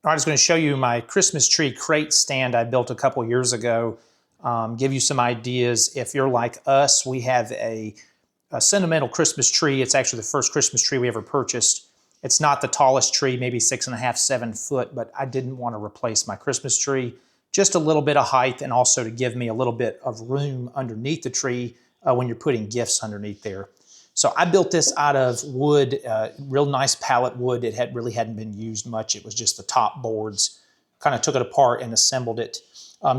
I was going to show you my Christmas tree crate stand I built a couple years ago. Give you some ideas. If you're like us, we have a sentimental Christmas tree. It's actually the first Christmas tree we ever purchased. It's not the tallest tree, maybe 6.5, 7 foot, but I didn't want to replace my Christmas tree. Just a little bit of height and also to give me a little bit of room underneath the tree when you're putting gifts underneath there. So I built this out of wood, real nice pallet wood. It really hadn't been used much. It was just the top boards. Kind of took it apart and assembled it.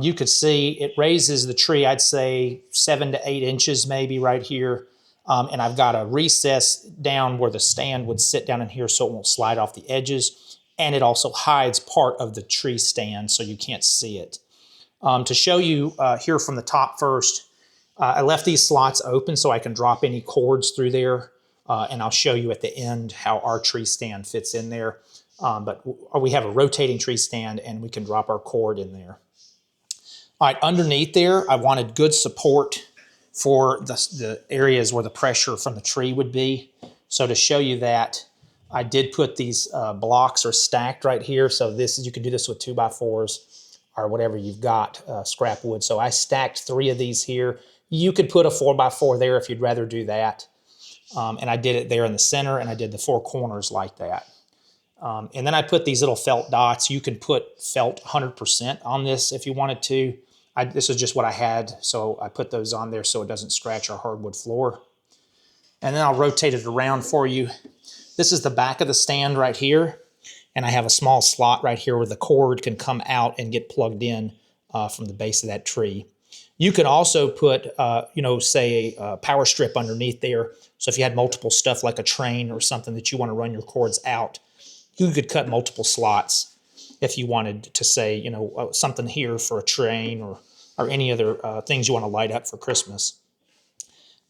You could see it raises the tree, I'd say 7 to 8 inches maybe right here. And I've got a recess down where the stand would sit down in here so it won't slide off the edges. And it also hides part of the tree stand so you can't see it. To show you here from the top first, I left these slots open so I can drop any cords through there. And I'll show you at the end how our tree stand fits in there. But we have a rotating tree stand and we can drop our cord in there. All right, underneath there, I wanted good support for the areas where the pressure from the tree would be. So to show you that, I did put these blocks are stacked right here. So you can do this with 2x4s or whatever you've got, scrap wood. So I stacked 3 of these here. You could put a 4x4 there if you'd rather do that. And I did it there in the center, and I did the 4 corners like that. And then I put these little felt dots. You can put felt 100% on this if you wanted to. This is just what I had, so I put those on there so it doesn't scratch our hardwood floor. And then I'll rotate it around for you. This is the back of the stand right here, and I have a small slot right here where the cord can come out and get plugged in from the base of that tree. You could also put, say a power strip underneath there. So if you had multiple stuff like a train or something that you want to run your cords out, you could cut multiple slots if you wanted to say, something here for a train or any other things you want to light up for Christmas.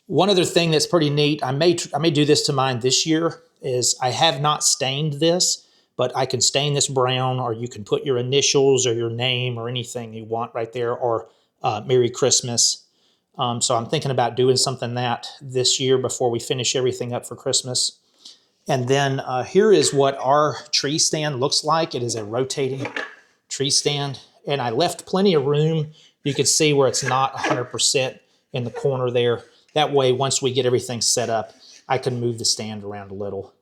One other thing that's pretty neat, I may do this to mine this year, is I have not stained this, but I can stain this brown, or you can put your initials or your name or anything you want right there, or Merry Christmas. So I'm thinking about doing something that this year before we finish everything up for Christmas. And then here is what our tree stand looks like. It is a rotating tree stand. And I left plenty of room. You can see where it's not 100% in the corner there. That way, once we get everything set up, I can move the stand around a little.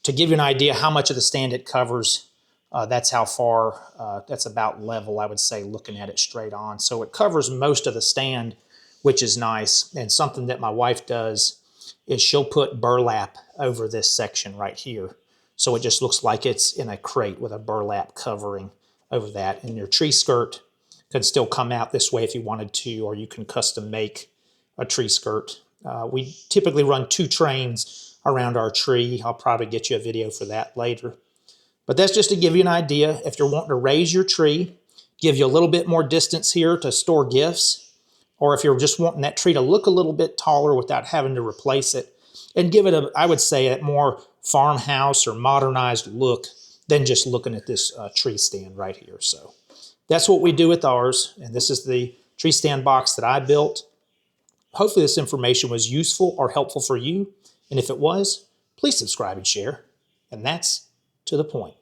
To give you an idea how much of the stand it covers, that's how far, that's about level, I would say, looking at it straight on. So it covers most of the stand, which is nice. And something that my wife does is she'll put burlap over this section right here. So it just looks like it's in a crate with a burlap covering over that. And your tree skirt could still come out this way if you wanted to, or you can custom make a tree skirt. We typically run 2 trains around our tree. I'll probably get you a video for that later. But that's just to give you an idea. If you're wanting to raise your tree, give you a little bit more distance here to store gifts, or if you're just wanting that tree to look a little bit taller without having to replace it, and give it I would say, a more farmhouse or modernized look than just looking at this tree stand right here. So that's what we do with ours, and this is the tree stand box that I built. Hopefully this information was useful or helpful for you, and if it was, please subscribe and share, and that's to the point.